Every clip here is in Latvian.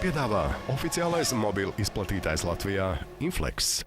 piedāvā oficiālais mobilu izplatītājs Latvijā Inflex.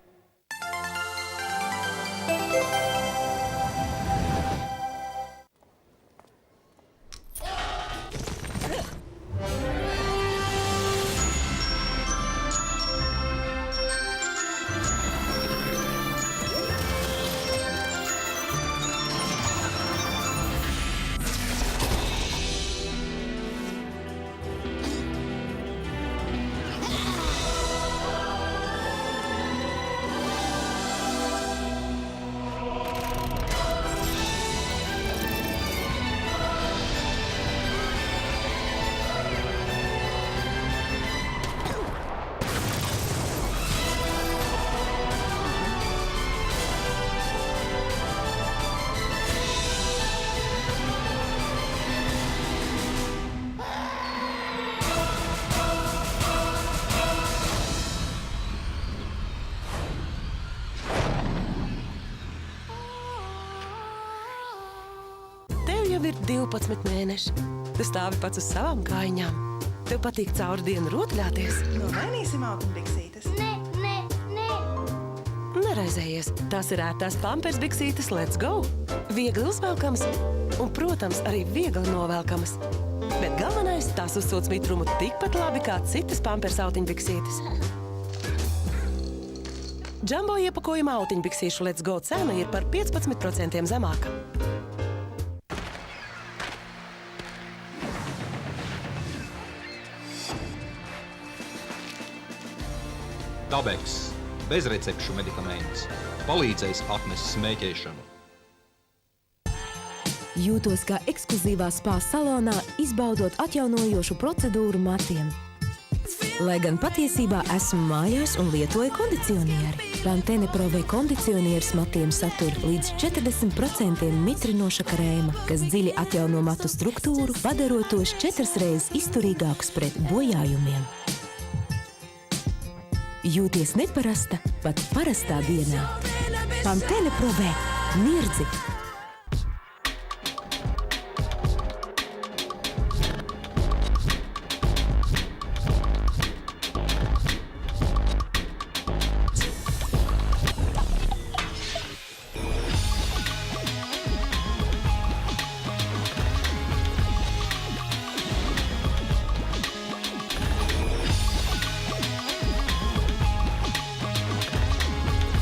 Ir 12 mēneši. Tu stāvi pats uz savām kājiņām. Tev patīk cauri dienu rotaļāties. Nomainīsim autumbiksītes? Nē. Neraizējies. Tās ir ērtās Pampers biksītes Let's Go. Viegli uzvelkamas un, protams, arī viegli novelkamas. Bet galvenais, tās uzsūc mitrumu tikpat labi kā citas Pampers autiņbiksītes. Jumbo iepakojuma autiņbiksīšu Let's Go cena ir par 15% zemāka. Dabeks, bezrecepšu medikaments, palīdzēs atmest smēķēšanu. Jūtos kā ekskluzīvā spā salonā, izbaudot atjaunojošu procedūru matiem. Lai gan patiesībā esmu mājās un lietoju kondicionieri. Pantene Pro V kondicionieris matiem satur līdz 40% mitrinoša krēma, kas dziļi atjauno matu struktūru, padarot tos 4 reizes izturīgākus pret bojājumiem. Jūties neparasta, pat parastā dienā. Pantene Pro V. Mirdzi!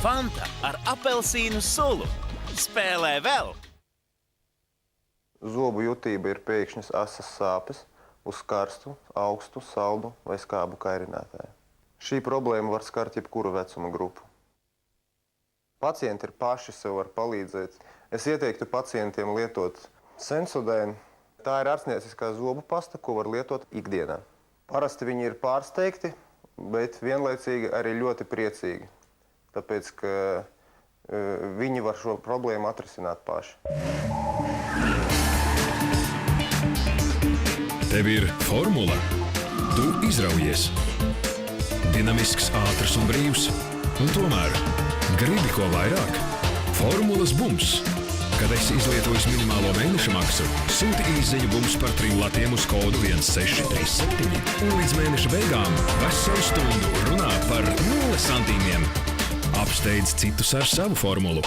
Fanta ar apelsīnu sulu. Spēlē vēl! Zobu jutība ir pēkšņas asas sāpes uz karstu, augstu, saldu vai skābu kairinātāju. Šī problēma var skart jebkuru vecuma grupu. Pacienti ir paši sev var palīdzēt. Es ieteiktu pacientiem lietot Sensodyne. Tā ir ārstnieciskā zobu pasta, ko var lietot ikdienā. Parasti viņi ir pārsteigti, bet vienlaicīgi arī ļoti priecīgi. Tāpēc, ka viņi var šo problēmu atrisināt paši. Tev ir formula. Tu izraujies. Dinamisks, ātrs un brīvs. Un tomēr gribi ko vairāk? Formulas bums. Kad esi izlietojis minimālo mēneša maksu, sūti īsziņu bums par 3 latiem uz kodu 1637. Un līdz mēneša beigām veselu stundu runā par 0 santīmiem. Apsteidz citus ar savu formulu.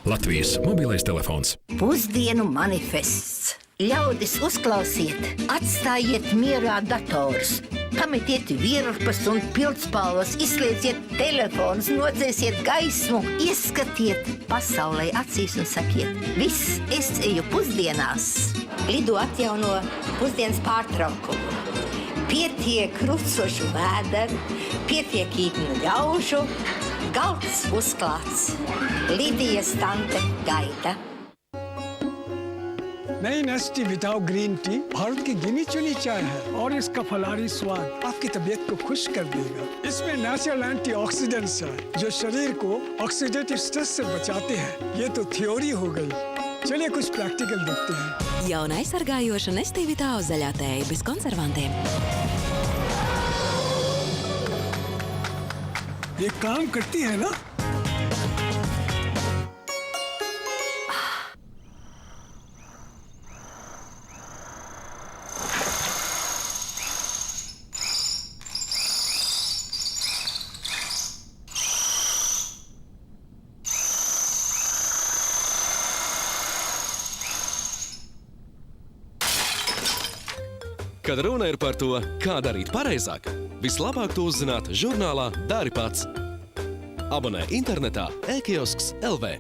Latvijas mobilais telefons. Pusdienu manifests. Ļaudis, uzklausiet, atstājiet mierā datorus. Pametiet virpas un pildspalvas, izslēdziet telefonus, nodzēsiet gaismu, ieskatiet pasaulē acīs un sakiet: viss, es eju pusdienās. Lido atjauno pusdienas pārtraukumu. Pietiek krucošu vēderu, pietiek īknu ļaužu, galds uzklāts. Lidijas tante gaida. नई नेस्टी without green tea Bharat की गिनी चुनी चाय है और इसका फलारी स्वाद आपकी तबीयत को खुश कर देगा। इसमें नेचुरल एंटीऑक्सीडेंट्स है जो शरीर को ऑक्सीडेटिव स्ट्रेस से बचाते हैं। ये तो थ्योरी हो गई। चलिए कुछ प्रैक्टिकल देखते हैं। Jauna aizsargājoša Nestea Vitao zaļā tēja bez konservantiem. ये काम करती है ना? Kad runa ir par to, kā darīt pareizāk, vislabāk to uzzināt žurnālā Dari pats. Abonē internetā e-kiosks LV.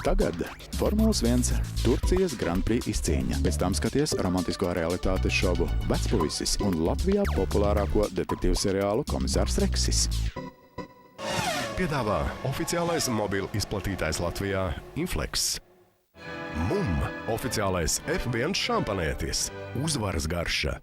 Tagad Formulas 1 Turcijas Grand Prix izcīņa. Pēc tam skaties romantisko realitātes šovu Vecpuisis un Latvijā populārāko detektīvu seriālu Komisārs Reksis. Piedāvā oficiālais mobilu izplatītājs Latvijā Inflex. MUM oficiālais F1 šampanētis. Uzvaras garša.